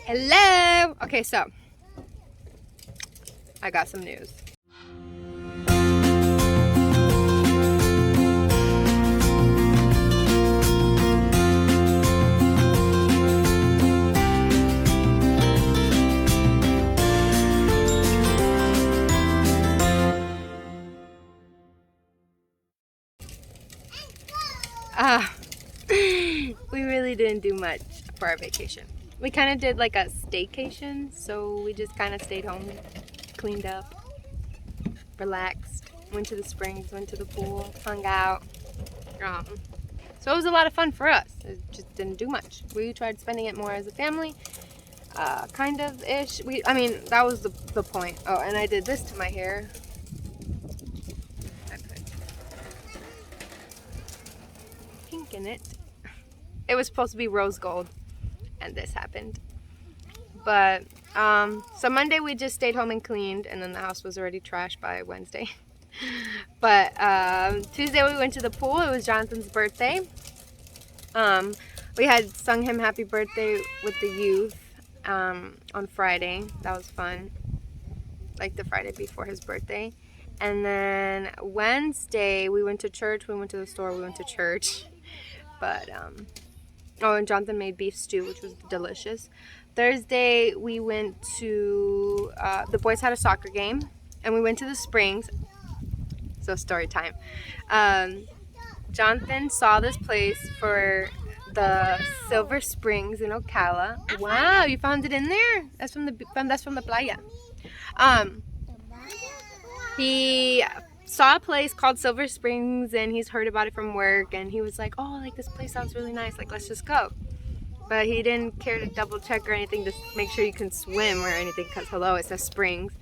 Hello! Okay, so I got some news. We really didn't do much for our vacation. We kind of did like a staycation, so we just kind of stayed home, cleaned up, relaxed, went to the springs, went to the pool, hung out. So it was a lot of fun for us. It just didn't do much. We tried spending it more as a family, kind of ish. I mean, that was the point. Oh, and I did this to my hair. I put pink in it. It was supposed to be rose gold, and this happened. But so Monday we just stayed home and cleaned, and then the house was already trashed by Wednesday. But Tuesday we went to the pool. It was Jonathan's birthday. We had sung him happy birthday with the youth on Friday. That was fun, like the Friday before his birthday. And then Wednesday we went to church. We went to the store. We went to church. But oh, and Jonathan made beef stew, which was delicious. Thursday we went to the boys had a soccer game, and we went to the springs. So story time. Jonathan saw this place for the Silver Springs in Ocala. Wow, you found it in there? That's from the playa. He saw a place called Silver Springs, and he's heard about it from work, and he was like, oh, like this place sounds really nice, like let's just go. But he didn't care to double check or anything to make sure you can swim or anything, because hello, it says springs.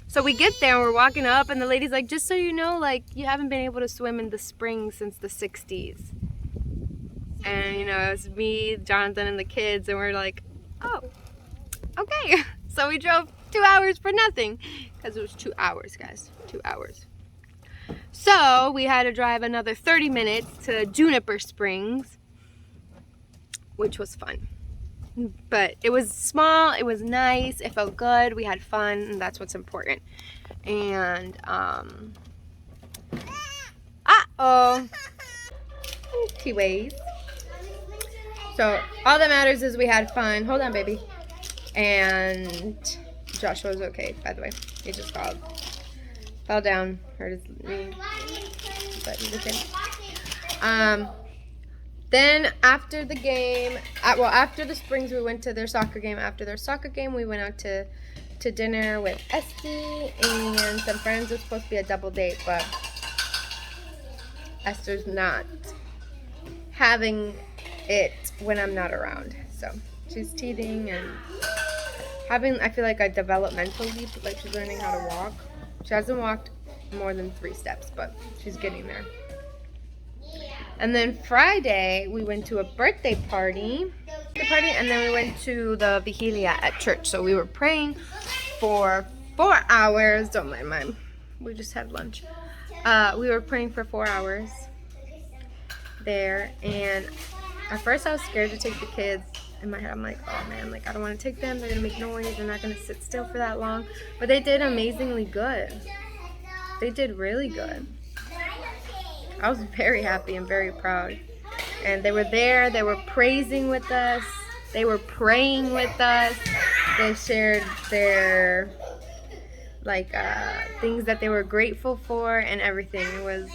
So we get there and we're walking up, and the lady's like, just so you know, like you haven't been able to swim in the springs since the 60s. And you know, it was me, Jonathan, and the kids, and we're like, oh, okay. So we drove 2 hours for nothing, because it was 2 hours, guys, 2 hours. So we had to drive another 30 minutes to Juniper Springs, which was fun. But it was small, it was nice, it felt good, we had fun, and that's what's important. And LiQWYD. So all that matters is we had fun. Hold on, baby. And Joshua's okay, by the way. He just fell down, hurt his knee, but he's okay. Then after the game, after the Springs, we went to their soccer game. After their soccer game, we went out to dinner with Esty and some friends. It was supposed to be a double date, but Esther's not having it when I'm not around. So she's teething and having, I feel like, a developmental leap, like she's learning how to walk. She hasn't walked more than 3 steps, but she's getting there. And then Friday, we went to a birthday party, and then we went to the Vigilia at church. So we were praying for 4 hours. Don't mind mine. We just had lunch. We were praying for 4 hours there. And at first I was scared to take the kids. In my head, I'm like, oh man, like I don't want to take them. They're going to make noise. They're not going to sit still for that long. But they did amazingly good. They did really good. I was very happy and very proud. And they were there, they were praising with us, they were praying with us, they shared their things that they were grateful for and everything. It was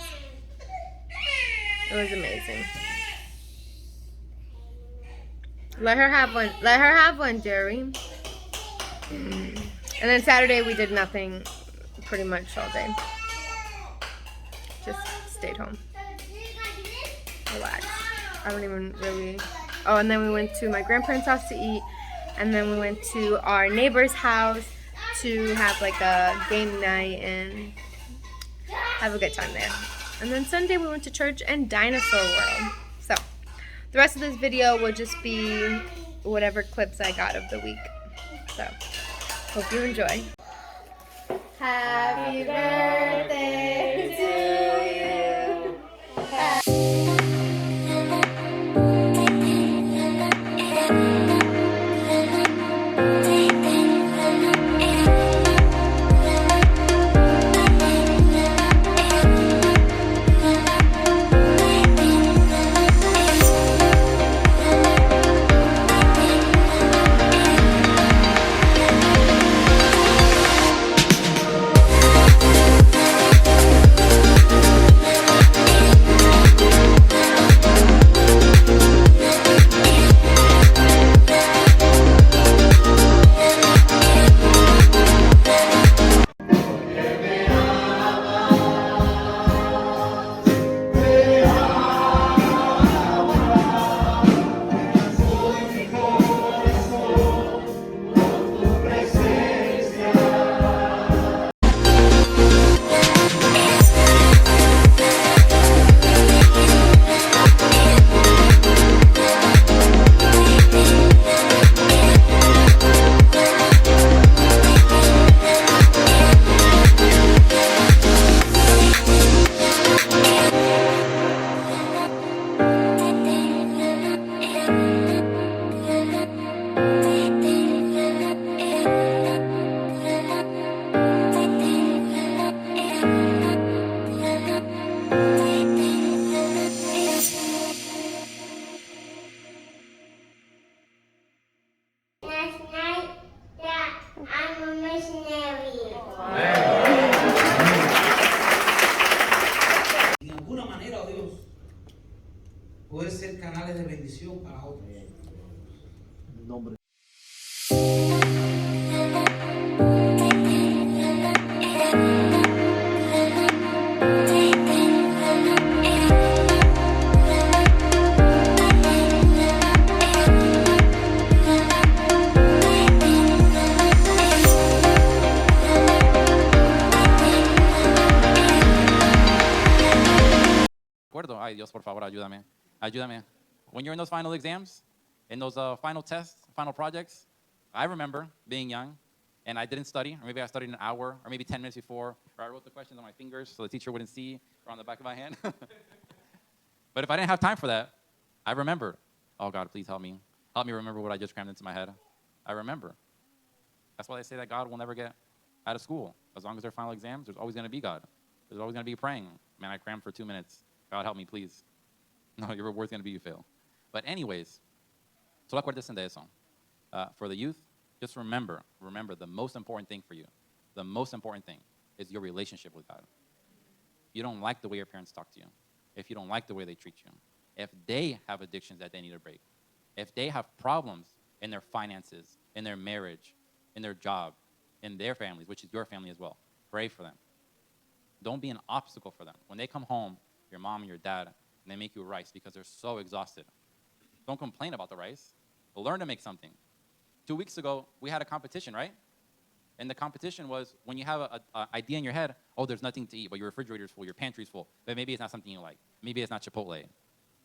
amazing. Let her have one, Jerry. And then Saturday we did nothing pretty much all day. Just stayed home. Relax. I don't even really... Oh, and then we went to my grandparents' house to eat. And then we went to our neighbor's house to have like a game night and have a good time there. And then Sunday we went to church and Dinosaur World. So, the rest of this video will just be whatever clips I got of the week. So, hope you enjoy. Happy birthday to you. Last night that I'm a missionary. De alguna manera, oh Dios, poder ser canales de bendición para otros. Ay, Dios, por favor, ayúdame. Ayúdame. When you're in those final exams, in those final tests, final projects, I remember being young, and I didn't study, or maybe I studied an hour, or maybe 10 minutes before, or I wrote the questions on my fingers so the teacher wouldn't see, or on the back of my hand. But if I didn't have time for that, I remembered, oh, God, please help me. Help me remember what I just crammed into my head. I remember. That's why they say that God will never get out of school. As long as there are final exams, there's always going to be God. There's always going to be praying. Man, I crammed for 2 minutes. God, help me, please. No, your reward's going to be you fail. But anyways, solo acuérdense de eso. For the youth, just remember the most important thing for you. The most important thing is your relationship with God. You don't like the way your parents talk to you. If you don't like the way they treat you. If they have addictions that they need to break. If they have problems in their finances, in their marriage, in their job, in their families, which is your family as well. Pray for them. Don't be an obstacle for them. When they come home, your mom and your dad, and they make you rice because they're so exhausted. Don't complain about the rice. Learn to make something. 2 weeks ago, we had a competition, right? And the competition was when you have an idea in your head, oh, there's nothing to eat, but your refrigerator's full, your pantry's full, but maybe it's not something you like. Maybe it's not Chipotle.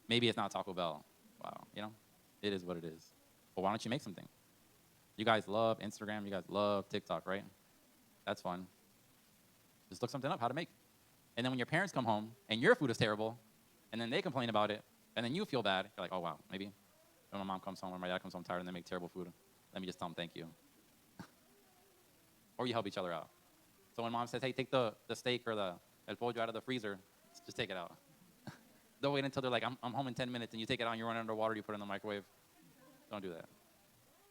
Maybe it's not Taco Bell. Wow, you know, it is what it is. But why don't you make something? You guys love Instagram. You guys love TikTok, right? That's fun. Just look something up, how to make. And then when your parents come home and your food is terrible, and then they complain about it, and then you feel bad, you're like, oh, wow, maybe when my mom comes home or my dad comes home tired and they make terrible food, let me just tell them thank you. Or you help each other out. So when mom says, hey, take the steak or the el pollo out of the freezer, just take it out. Don't wait until they're like, I'm home in 10 minutes, and you take it out and you run it underwater, you put it in the microwave. Don't do that.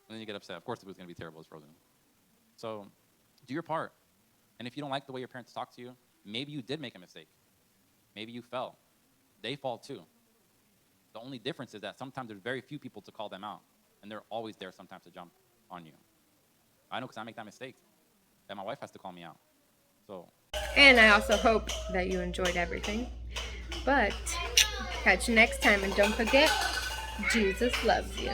And then you get upset. Of course the food's going to be terrible, it's frozen. So do your part. And if you don't like the way your parents talk to you, maybe you did make a mistake. Maybe you fell. They fall too. The only difference is that sometimes there's very few people to call them out, and they're always there sometimes to jump on you. I know because I make that mistake, that my wife has to call me out. So. And I also hope that you enjoyed everything. But catch you next time, and don't forget, Jesus loves you.